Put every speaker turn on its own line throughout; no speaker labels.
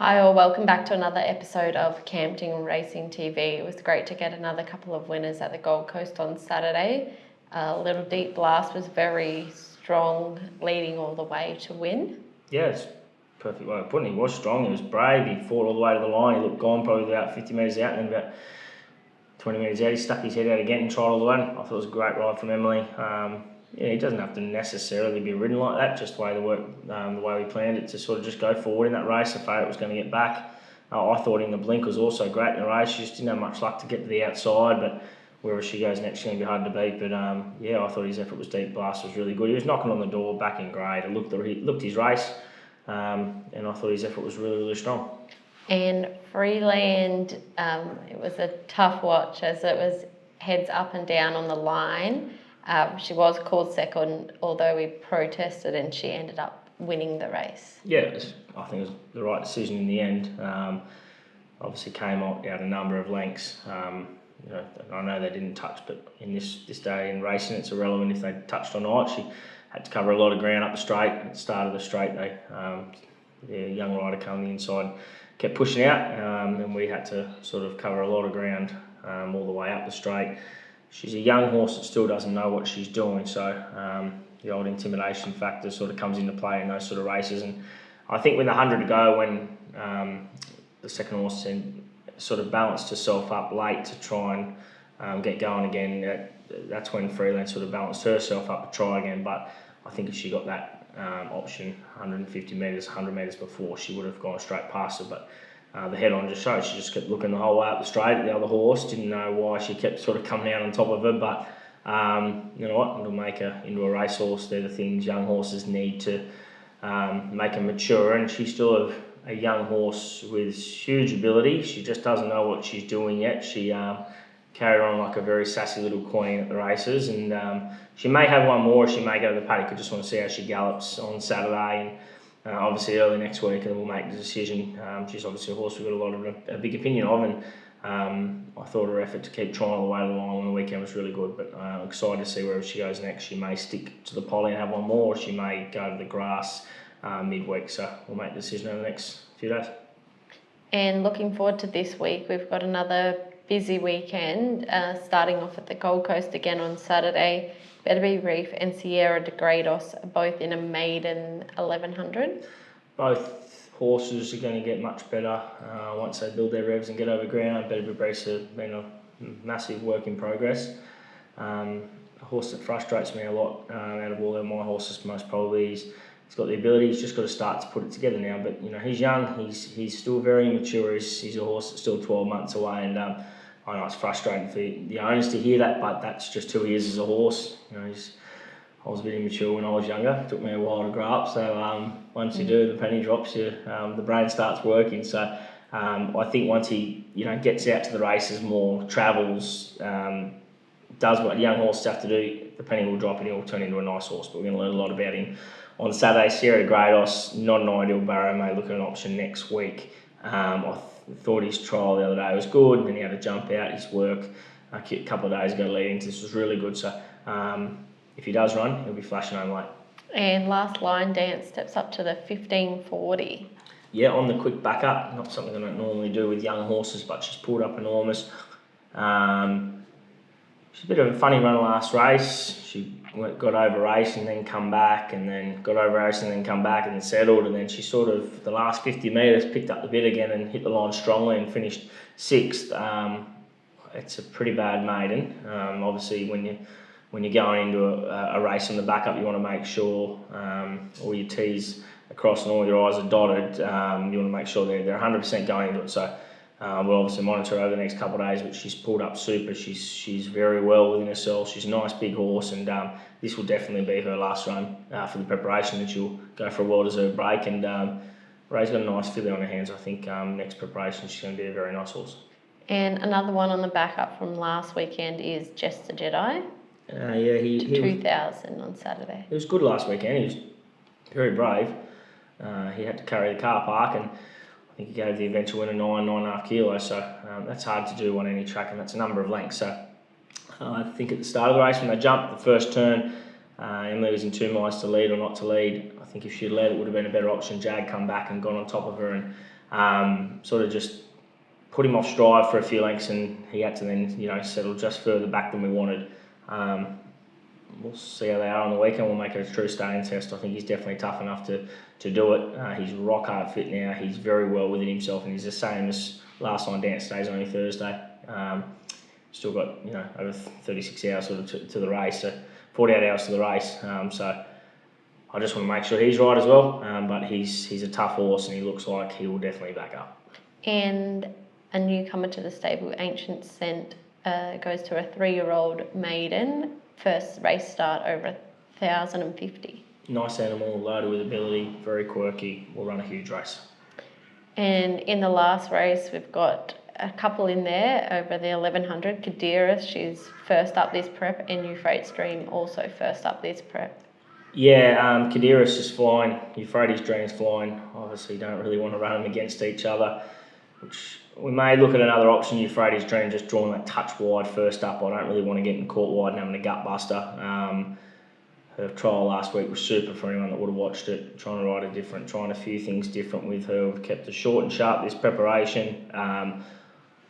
Hi all, welcome back to another episode of Campton Racing TV. It was great to get another couple of winners at the Gold Coast on Saturday. Little Deep Blast was very strong, leading all the way to win.
Yeah, it's perfect way of putting it. He was strong, he was brave, he fought all the way to the line, he looked gone probably about 50 metres out, and then about 20 metres out he stuck his head out again and tried all the way. I thought it was a great ride from Emily. He doesn't have to necessarily be ridden like that, just the way the way we planned it to sort of just go forward in that race. The favourite was going to get back. I thought in the blink was also great in the race. She just didn't have much luck to get to the outside, but wherever she goes next, she's going to be hard to beat. But I thought his effort was Deep Blast was really good. He was knocking on the door back in grade. He looked his race, and I thought his effort was really, really strong.
And Freeland, it was a tough watch as it was heads up and down on the line. She was called second, although we protested, and she ended up winning the race.
Yeah, I think it was the right decision in the end. Obviously came out a number of lengths. I know they didn't touch, but in this day in racing, it's irrelevant if they touched or not. She had to cover a lot of ground up the straight. At the start of the straight, the young rider coming the inside kept pushing out, and we had to sort of cover a lot of ground all the way up the straight. She's a young horse that still doesn't know what she's doing, so the old intimidation factor sort of comes into play in those sort of races. And I think with 100 to go, when the second horse sort of balanced herself up late to try and get going again, that's when Freeland sort of balanced herself up to try again. But I think if she got that option 150 metres, 100 metres before, she would have gone straight past her. But the head-on just showed she just kept looking the whole way up the straight at the other horse. Didn't know why she kept sort of coming out on top of her, but you know what? It'll make her into a racehorse. They're the things young horses need to make her mature, and she's still a young horse with huge ability. She just doesn't know what she's doing yet. She carried on like a very sassy little queen at the races, and she may have one more. She may go to the paddock. I just want to see how she gallops on Saturday, and obviously early next week, and we'll make the decision. She's obviously a horse we've got a lot of a big opinion of, and I thought her effort to keep trying all the way to the line on the weekend was really good. But I'm excited to see wherever she goes next. She may stick to the poly and have one more, or she may go to the grass midweek. So we'll make the decision over the next few days.
And looking forward to this week, we've got another busy weekend, starting off at the Gold Coast again on Saturday. Betterby Reef and Sierra de Grados are both in a maiden 1100.
Both horses are going to get much better once they build their revs and get over ground. Betterby Reef has been a massive work in progress. A horse that frustrates me a lot out of all of my horses most probably. He's got the ability, he's just got to start to put it together now. But he's young, he's still very immature. He's a horse that's still 12 months away, and I know it's frustrating for the owners to hear that, but that's just who he is as a horse. I was a bit immature when I was younger. It took me a while to grow up. So once you do, the penny drops. The brain starts working. So I think once he gets out to the races more, travels, does what young horses have to do, the penny will drop and he'll turn into a nice horse. But we're going to learn a lot about him on Saturday. Sierra de Grados, not an ideal barrow, may look at an option next week. I thought his trial the other day was good, and then he had to jump out. His work a couple of days ago leading to this was really good. So if he does run, he'll be flashing home late. And
Last Line Dance steps up to the 1540.
Yeah, on the quick back up. Not something I don't normally do with young horses, but she's pulled up enormous. She's a bit of a funny run last race. She got over race and then come back, and then got over race and then come back and then settled, and then she sort of, the last 50 metres, picked up the bit again and hit the line strongly and finished sixth. It's a pretty bad maiden. Obviously, when you're going into a race on the back up, you want to make sure all your T's across and all your I's are dotted. You want to make sure they're 100% going into it. So we'll obviously monitor her over the next couple of days, but she's pulled up super. She's very well within herself. She's a nice big horse, and this will definitely be her last run for the preparation, and she'll go for a well-deserved break. And Ray's got a nice filly on her hands. I think next preparation she's going to be a very nice horse.
And another one on the back up from last weekend is Just the Jedi.
He
2,000 on Saturday.
He was good last weekend. He was very brave. He had to carry the car park, and I think he gave the eventual winner 9.5 kilos. So that's hard to do on any track, and that's a number of lengths. So I think at the start of the race, when they jumped the first turn, Emily was in 2 miles to lead or not to lead. I think if she'd led, it would have been a better option. Jag come back and gone on top of her, and Sort of just put him off stride for a few lengths, and he had to then, settle just further back than we wanted. We'll see how they are on the weekend. We'll make it a true staying test. I think he's definitely tough enough to do it. He's rock hard fit now. He's very well within himself, and he's the same as last time down. Today's only Thursday. Still got over 36 hours sort of to the race, so 48 hours to the race. So I just want to make sure he's right as well. But he's a tough horse, and he looks like he will definitely back up.
And a newcomer to the stable, Ancient Scent, goes to a 3-year-old maiden. First race start over 1,050.
Nice animal, loaded with ability, very quirky, will run a huge race.
And in the last race, we've got a couple in there over the 1,100. Kadira, she's first up this prep, and Euphrates Dream also first up this prep.
Yeah, Kadira's is flying, Euphrates Dream's flying. Obviously, you don't really want to run them against each other, which we may look at another option. Euphrates Dream just drawing that touch wide first up. I don't really want to get in caught wide and having a gut buster. Her trial last week was super for anyone that would have watched it. Trying a few things different with her. We've kept it short and sharp this preparation.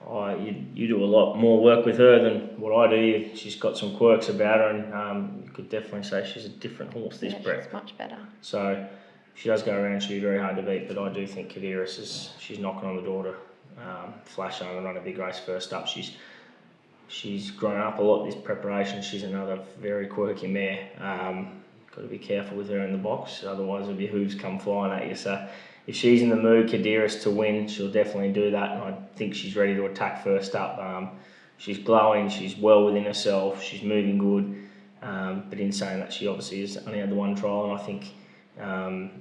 You do a lot more work with her than what I do. She's got some quirks about her, and you could definitely say she's a different horse this prep.
She's much better. So
she does go around. She'll be very hard to beat, but I do think Kadiris she's knocking on the door to flash home and run a big race first up. She's grown up a lot this preparation. She's another very quirky mare. Got to be careful with her in the box, otherwise there'll be hooves come flying at you. So if she's in the mood, Kadiris, to win, she'll definitely do that, and I think she's ready to attack first up. She's glowing, she's well within herself, she's moving good, but in saying that, she obviously has only had the one trial, and I think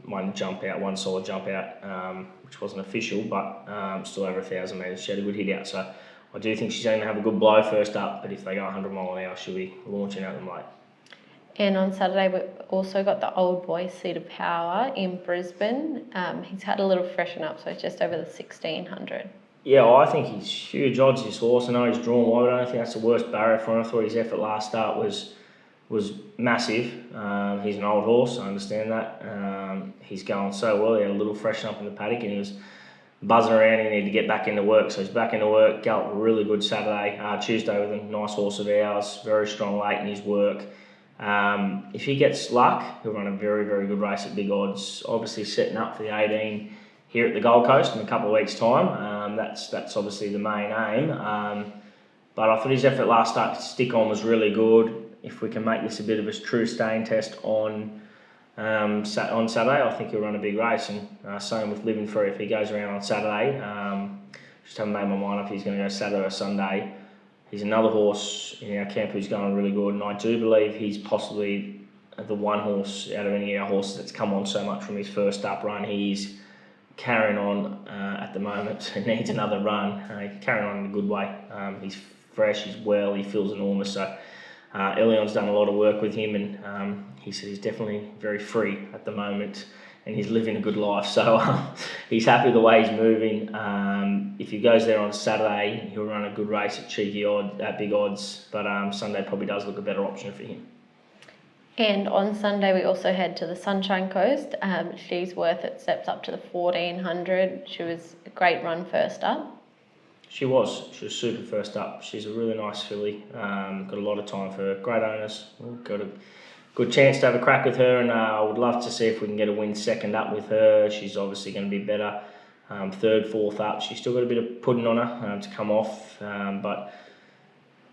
one solid jump out, which wasn't official, but still over 1,000 metres. She had a good hit out, so I do think she's going to have a good blow first up, but if they go 100 mile an hour, she'll be launching at them late.
And on Saturday, we've also got the Old Boy Seat of Power in Brisbane. He's had a little freshen up, so it's just over the 1,600.
Yeah, I think he's huge odds, this horse. I know he's drawn wide, but I don't think that's the worst barrier for him. I thought his effort last start was massive. He's an old horse, I understand that. He's going so well. He had a little freshen up in the paddock, and he was buzzing around. He needed to get back into work, so he's back into work. Galloped really good Tuesday with a nice horse of ours, very strong late in his work. If he gets luck, he'll run a very, very good race at big odds. Obviously setting up for the 18 here at the Gold Coast in a couple of weeks' time. That's obviously the main aim. But I thought his effort last start to stick on was really good. If we can make this a bit of a true staying test on Saturday, I think he'll run a big race. And same with Living Free. If he goes around on Saturday, just haven't made my mind up if he's going to go Saturday or Sunday. He's another horse in our camp who's going really good, and I do believe he's possibly the one horse out of any of our horses that's come on so much from his first up run. He's carrying on at the moment. He needs another run. He's carrying on in a good way. He's fresh, he's well, he feels enormous. So Elion's done a lot of work with him, and he said he's definitely very free at the moment, and he's living a good life. So he's happy with the way he's moving. If he goes there on Saturday, he'll run a good race at big odds, but Sunday probably does look a better option for him.
And on Sunday, we also head to the Sunshine Coast. She's Worth It steps up to the 1,400. She was a great run first up. She was
super first up. She's a really nice filly. Got a lot of time for her. Great owners. Got a good chance to have a crack with her, and I would love to see if we can get a win second up with her. She's obviously going to be better. Third, fourth up. She's still got a bit of pudding on her to come off, but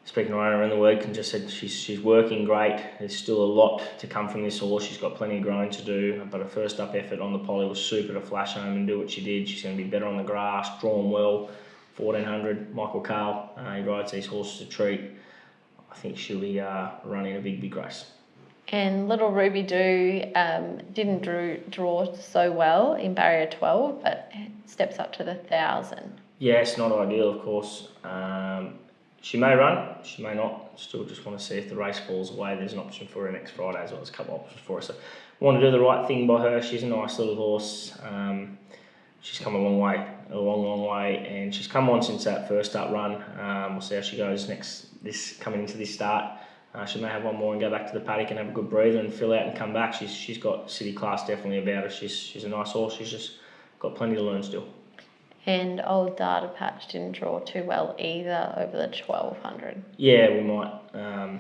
speaking to her in the week, and just said she's working great. There's still a lot to come from this horse. She's got plenty of growing to do, but her first up effort on the poly was super to flash home and do what she did. She's going to be better on the grass, drawn well. 1,400. Michael Carl, he rides these horses a treat. I think she'll be running a big race.
And Little Ruby Doo didn't draw so well in barrier 12, but steps up to the 1,000.
Yeah, it's not ideal, of course. She may run, she may not. Still just want to see if the race falls away. There's an option for her next Friday as well. There's a couple of options for her. So want to do the right thing by her. She's a nice little horse. She's come a long way, and she's come on since that first up run. We'll see how she goes coming into this start. She may have one more and go back to the paddock and have a good breather and fill out and come back. She's got city class definitely about her. She's a nice horse. She's just got plenty to learn still.
And old data patch didn't draw too well either over the 1200.
Yeah, we might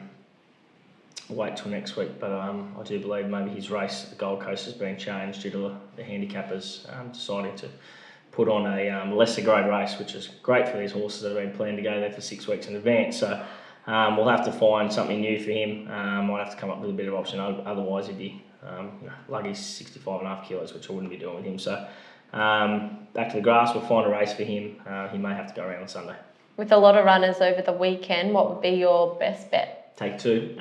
wait till next week, but I do believe maybe his race at the Gold Coast has been changed due to the handicappers deciding to put on a lesser grade race, which is great for these horses that have been planned to go there for 6 weeks in advance. So we'll have to find something new for him. Might have to come up with a bit of option, otherwise he'd be lucky 65.5 kilos, which I wouldn't be doing with him. So back to the grass, we'll find a race for him. He may have to go around on Sunday.
With a lot of runners over the weekend, what would be your best bet?
Take two.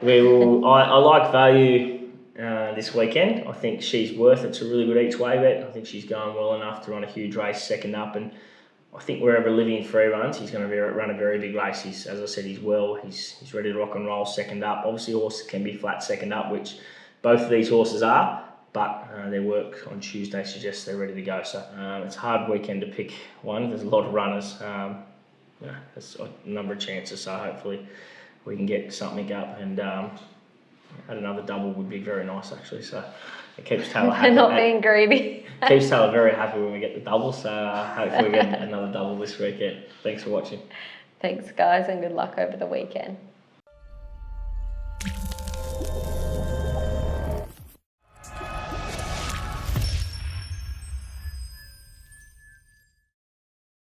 We will. I like value this weekend. I think she's worth it. It's a really good each way bet. I think she's going well enough to run a huge race second up, and I think wherever Living Free runs, he's going to run a very big race. As I said, he's well. He's ready to rock and roll second up. Obviously, horses can be flat second up, which both of these horses are. But their work on Tuesday suggests they're ready to go. So it's a hard weekend to pick one. There's a lot of runners. There's a number of chances. So hopefully we can get something up, and another double would be very nice actually. So it keeps Taylor happy.
Not being greedy.
Keeps Taylor very happy when we get the double. So hopefully we get another double this weekend. Thanks for watching.
Thanks guys, and good luck over the weekend.